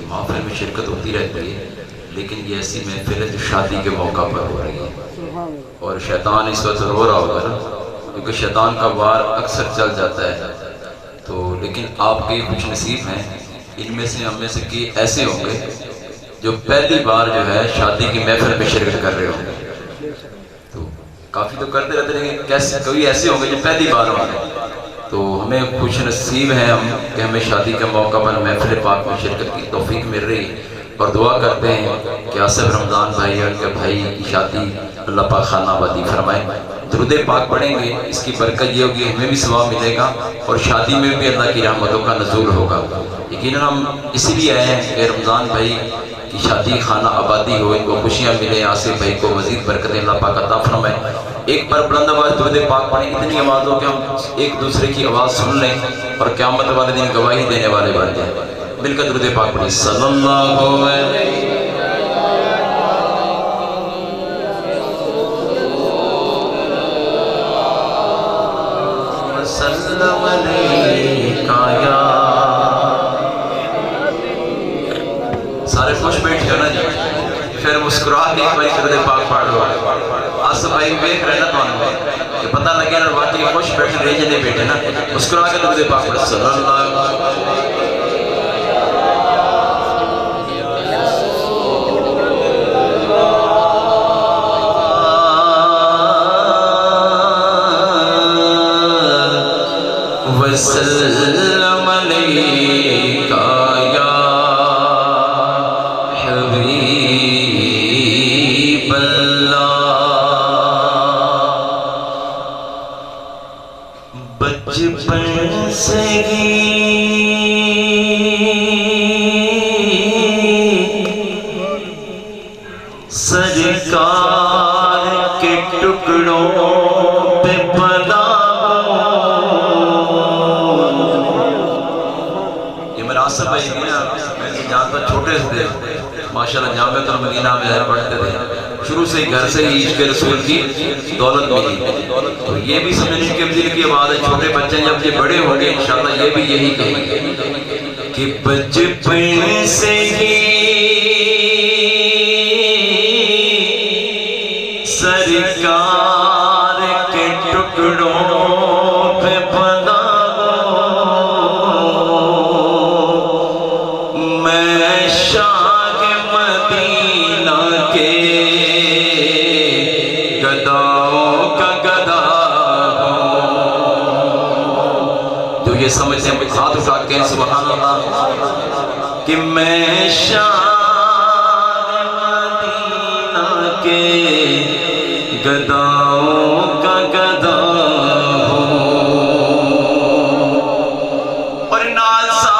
محافل میں شرکت ہوتی رہتی ہے، لیکن یہ ایسی محفل ہے جو شادی کے موقع پر ہو رہی ہے، اور شیطان اس وقت رو رہا ہوگا نا، کیونکہ شیطان کا وار اکثر چل جاتا ہے۔ تو لیکن آپ کے خوش نصیب ہیں، ان میں سے ہم میں سے کہ ایسے ہوں گے جو پہلی بار جو ہے شادی کی محفل میں شرکت کر رہے ہوں گے۔ تو کافی تو کرتے رہتے ہیں، لیکن کیسے کوئی ایسے ہوں گے جو پہلی بار ہوں گے۔ تو ہمیں خوش نصیب ہیں ہم کہ ہمیں شادی کے موقع پر محفل پاک میں شرکت کی توفیق مل رہی ہے، اور دعا کرتے ہیں کہ آصف رمضان بھائی اور ان کے بھائی کی شادی اللہ پاک خانہ آبادی فرمائے۔ درود پاک پڑھیں گے، اس کی برکت یہ ہوگی ہمیں بھی ثواب ملے گا، اور شادی میں بھی اللہ کی رحمتوں کا نزول ہوگا۔ یقیناً ہم اس لیے آئے ہیں کہ رمضان بھائی کی شادی خانہ آبادی ہو، ان کو خوشیاں ملیں، آصف بھائی کو مزید برکتیں اللہ پاک عطا فرمائے۔ ایک بار بلند آواز درود پاک پڑھیں، اتنی آواز ہو کہ ہم ایک دوسرے کی آواز سن لیں اور قیامت والے دن گواہی دینے والے بن جائیں۔ مل کر درود پاک پڑھیں، صلی اللہ علیہ وسلم علیکہ یا۔ سارے خوش بیٹھ جانا جی، پھر مسکرا کے ایک بار درود پاک پڑھ لو۔ آصف بھائی دیکھ رہے نا تو کہ پتہ لگے نا واقعی خوش بیٹھے رہے جنے بیٹھے نا، مسکرا کے درود پاک پڑھ، صلی اللہ وسلم علیکہ یا حبیب اللہ۔ بچپن سے ہی سرکار کے ٹکڑوں پہ پلا، آصف بھائی میں جانتا چھوٹے سے تھے، ماشاءاللہ جامعۃ المدینہ میں پڑھتے تھے، شروع سے گھر سے ہی عشق رسول کی دولت ملی۔ تو یہ بھی سمجھنے کے دل کی بات ہے، چھوٹے بچے جب یہ بڑے ہوں گے انشاءاللہ یہ بھی یہی کہیں گے کہ بچپن سے ہی سرکار کے ٹکڑوں پہ پلا، میں شاہ مدینہ کے گداؤں کا گدا ہوں۔ جو یہ سمجھتے ہیں ہاتھ اٹھا کے سبحان اللہ کہ میں شاہ مدینہ کے گداؤں کا گدا ہوں، اور نازا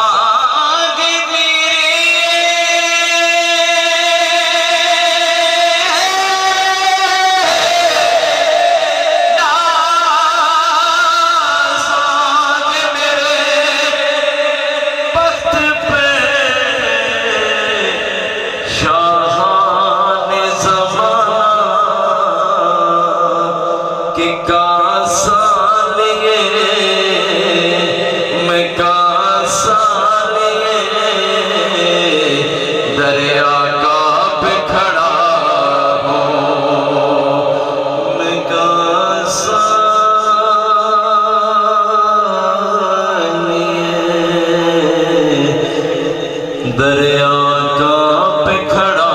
دریا کا پہ کھڑا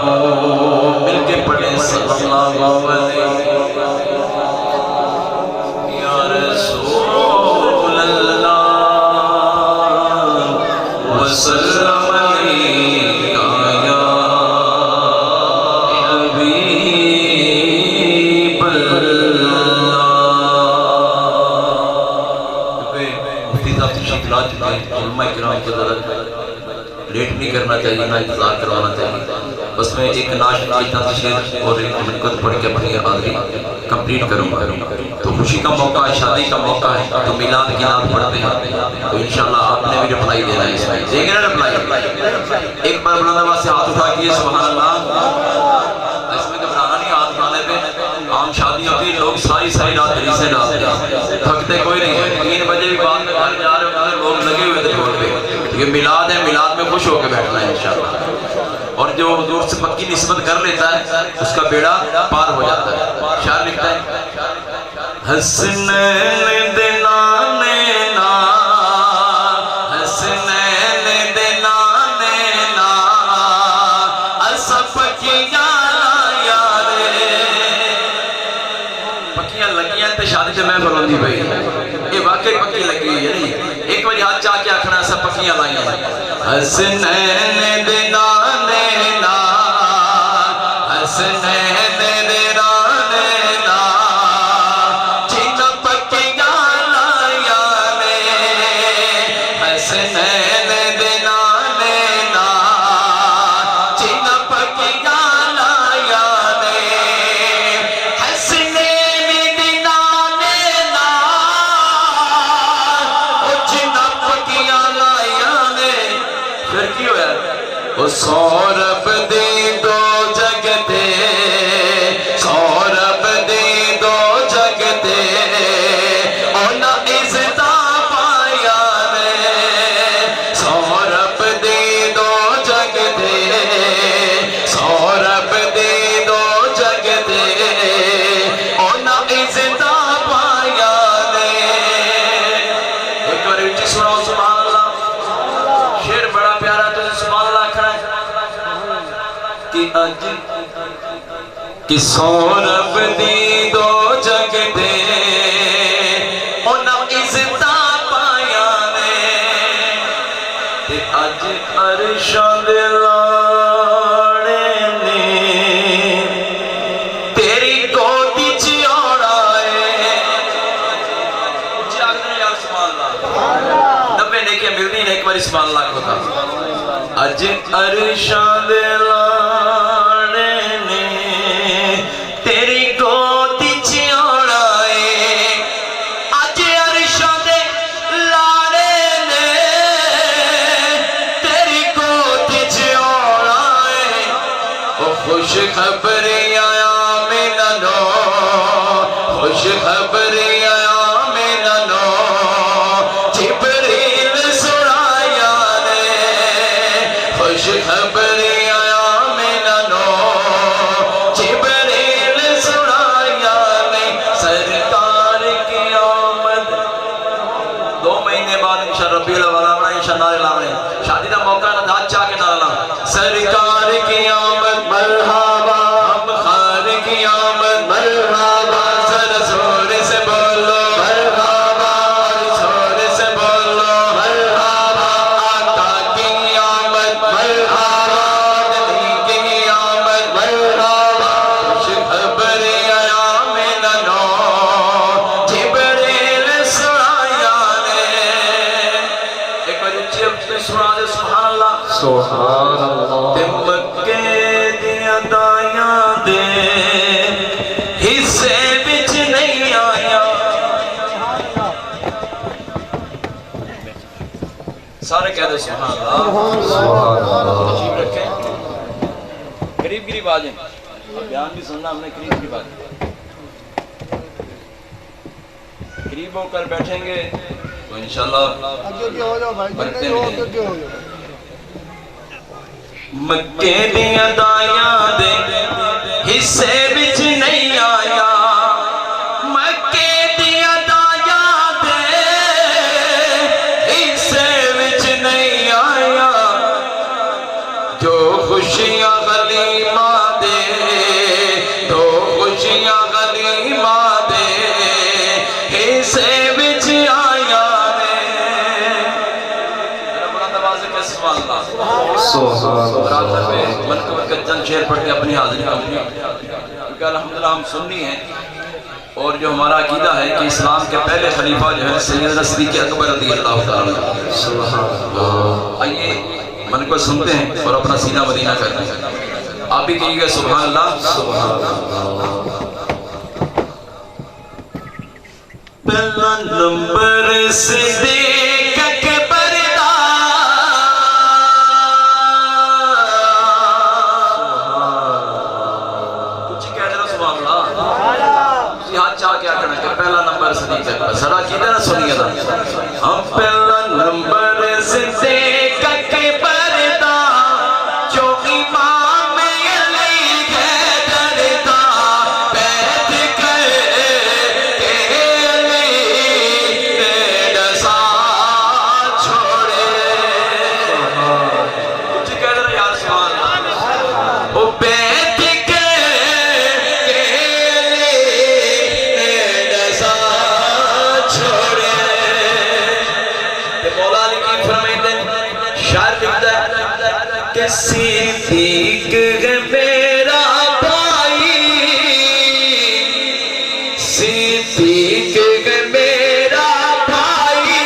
ہوں۔ مل کے پڑھیں صلی اللہ علیہ یا رسول اللہ وسلم علیکہ یا حبیب اللہ۔ مفتی صاحب تشریف لا چکے ہیں، علماء کرام کو ذرا لیٹ نہیں کرنا چاہیے، نہ انتظار کروانا چاہیے۔ بس میں ایک نعت کی تشریح اور ایک منقط پڑھ کے اپنی حاضری کمپلیٹ کروں گا۔ تو خوشی کا موقع ہے، شادی کا موقع ہے، تو میلاد کی نعت پڑھتے ہیں، تو انشاءاللہ آپ نے بھی رپلائی دینا ہے اس میں، دیں گے نا رپلائی؟ ایک بار بلند آواز سے ہاتھ اٹھا کیے سبحان اللہ۔ اس میں گھبرانا نہیں، ہاتھ اٹھانے پہ عام شادی ہوتی ہے، لوگ ساری رات ریسیں ڈالتے ہیں، تھکتے کوئی نہیں ہے، 3 بجے بھی بعد میں گھر جا رہے ہوتے ہیں، لوگ لگے ہوئے تھے روڈ پہ۔ یہ میلاد ہے، میلاد میلاد میں خوش ہو کے بیٹھنا ہے انشاءاللہ، اور جو حضور سے پکی نسبت کر لیتا ہے اس کا بیڑا پار ہو جاتا ہے۔ شاعر لکھتا ہے حسنین دے نانے نا، حسنین دے نانے نا، اسا پکیاں یارے، پکیاں لگیاں تے شادی تے محفل ہوندی پئی، یہ واقعی پکی لگی ہوئی ہے نہیں، ایک بجے ہاتھ چاہ کے آکھنا ایسا پکیاں لائیں حسنین دے نانے نا، حسنین دے نانے نا، جنہ پکیاں لائیں نے، حسنین دے نانے نا، جنہ پکیاں لائیں نے، حسنین دے نانے نا، جنہ پکیاں لائیں نے، پھر کی ہویا وہ سورب دی دو جگ دے، سورب دی دو جگ دے، اونا عزتہ پایا نے، سورب دی دو جگ دے، سورب دی دو جگ دے، اونا عزتہ پایا نے۔ ایک بار اچھی سنو سبحان اللہ، شعر بڑا پیارا تو سبحان اللہ کھڑا ہے کہ اج کہ سورب دی دو جگ دے، انہاں عزتہ پایا نے، تے اج عرشاں دے لاڑے نے تیری گودی چ آنا ہے۔ جی آگے یا سبحان اللہ، 90 نیکیاں ملدی نے، ایک بار سبحان اللہ کو تھا اج عرشاں دے لاڑے نے تیری گودی چ آنا ہے، اج عرشاں دے لاڑے نے تیری گودی چ آنا ہے، او خوش خبری آیا مینو، خوش خبری آیا مینو، جبریل سنایا نے، خوش خبری آیا مینو، جبریل سنایا نے، سرکار کی آمد 2 مہینے بعد انشاء ربیع الاول آمنا، انشاء نعرے لاؤنے، شادی دا موقع نہ دھات چاہ کے نعرہ لاؤں، سرکار کی آمد مرحبا، ہم خار کی آمد مرحبا، ذرا زور سے بولو مرحبا، زور سے بولو مرحبا، آقا کی آمد مرحبا، نبی کی آمد مرحبا، خوش خبری آیا مینو، جبریل سنایا نے۔ ایک بار اچھی اچھی سنا دے سبحان اللہ، سبحان اللہ، تے مکے دیاں دایاں دے حصے وچ نہیں آیا، سارے کہہ دے سبحان اللہ، سبحان اللہ، تشریف رکھیں، قریب قریب آ جائیں، اب بیان بھی سننا ہم نے، قریب قریب آ جائیں، قریب ہو کر بیٹھیں گے تو انشاءاللہ برکتیں ملیں گی۔ مکے دیاں دایاں دے حصے وچ نہیں آیا، مکے دیاں دایاں دے حصے وچ نہیں آیا، جو خوشیاں غلیماں دے، جو خوشیاں غلیماں دے حصے وچ آیا نے۔ میرا بڑا تواضع ہے سبحان اللہ، سبحان برادر میں اللہ، منقبت کا چند شعر پڑھ کے اپنی حاضری کروں گا، کیونکہ الحمدللہ ہم سنی ہیں، اور جو ہمارا عقیدہ ہے کہ اسلام کے پہلے خلیفہ جو ہے سیدنا صدیق اکبر رضی اللہ تعالیٰ عنہ۔ سبحان اللہ، آئیے منقبت سنتے ہیں اور اپنا سینہ مدینہ کرتے ہیں، آپ بھی کہیے گا سبحان اللہ، سبحان اللہ، پہلا نمبر صدیق اکبر دا، کچھ کہہ دے رہا سبحان اللہ، تسی ہاتھ چاہ کے آکھنا کہ پہلا نمبر صدیق اکبر، سڑا کی دے نا سنیے دا، ہم پہلا نمبر صدیق اکبر لکھتا ہے کہ صدیق ہے میرا بھائی، صدیق ہے میرا بھائی،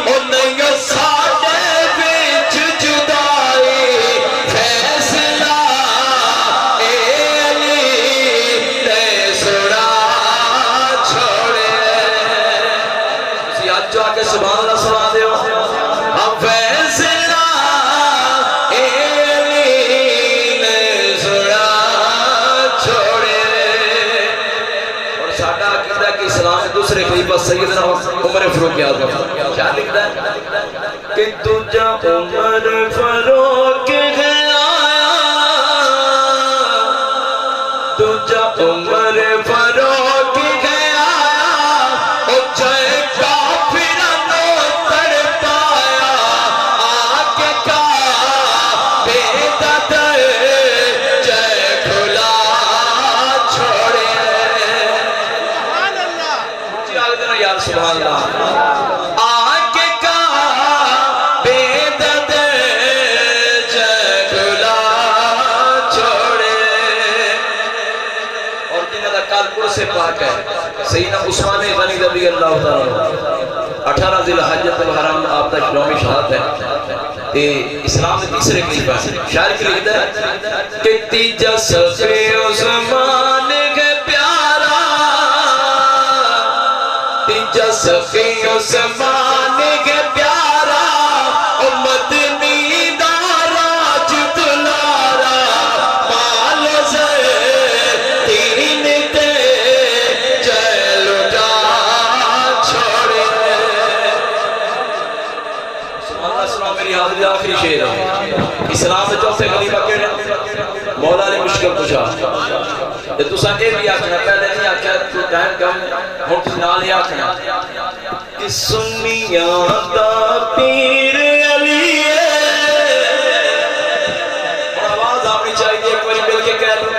او نہیں ساڈے وچ جدائی، فیصلہ اے علی تے سڑا چھوڑے۔ تسی آج جو آکے سبحان اللہ سنا دے ہو، ہم فیصلہ اے علی نے سڑا چھوڑے۔ اور ساڈا عقیدہ کہ اسلام میں دوسرے خلیفہ سیدنا عمر فاروق اعظم کیا لکھتا ہے کہ تجھا عمر فاروق ہے آیا، تجھا عمر فاروق ہے آیا، او جائے کافرانو تڑپایا، آکے کعبے دا در جائے کھلا چھوڑے۔ جی آگے دینا یار سبحان اللہ۔ آکے کعبے دا در جائے کھلا چھوڑے۔ اور جنہاں دا کالپور سے پاک ہے سیدنا عثمان غنی رضی اللہ تعالیٰ عنہ، 18 ذی الحجۃ الحرام آپ دا یوم شہادت ہے، تے اسلام میں تیسرے خلیفہ ہیں۔ شاعر کی لکھتا ہے کہ تیجا صفِ عثمان کے پیارا، تیجا صفِ عثمان کے پیارا، او مدنی دا راج دلارا، مال زر تین تے جائے لٹا چھوڑے۔ سبحان اللہ سلام میری حاضری آخری شعر ہے۔ اسلام میں چوتھے خلیفہ کیڑے مولا نے مشکل پوچھا تے تساں اے بھی آکھنا، پہلے نہیں آکھیا تو ٹائم کم ہن تسی نال ہی آکھنا کہ سنیاں دا پیر علی ہے۔ اور آواز آنی چاہیے ایک بار مل کے کہہ لو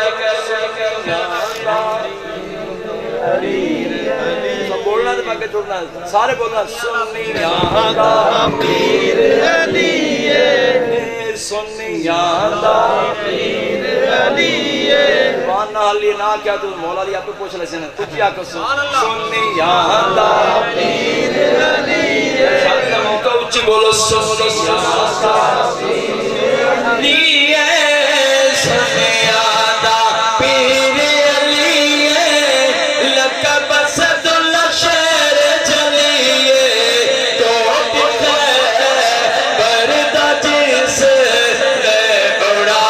بولنا تو باقی چھوڑنا سارے بولنا سنیاں دا پیر علی ہے، سنیاں دا پیر علی ہے۔ وانا علی نہ کیا تو مولا علی آپ کو پوچھ لے سن تو کیا کہ سنیاں دا پیر علی ہے۔ شادی کا موقع اچھی بولو سنیاں دا پیر علی ہے، سنیاں دا پیر علی ہے، لقب اسد اللہ شہر جلیے، کوٹ خیبر دا جس نے اڑا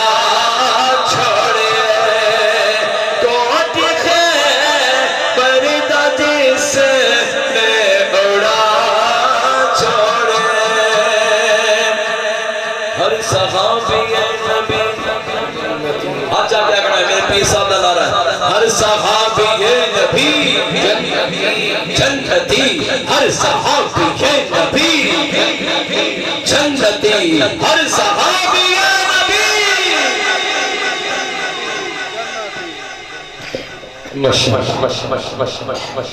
چھوڑے، کوٹ خیبر دا جس نے اڑا چھوڑے۔ ہر صحابی نبی آج آپ کیا کہنا ہے میرے پیر صاحب کا نعرہ ہے، ہر صحابی نبی جنتی، ہر صحابی نبی جنتی، ہر صحابی نبی۔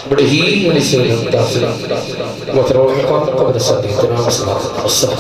بڑی ہی منی سے متاثر وتروح قبل صدیقنا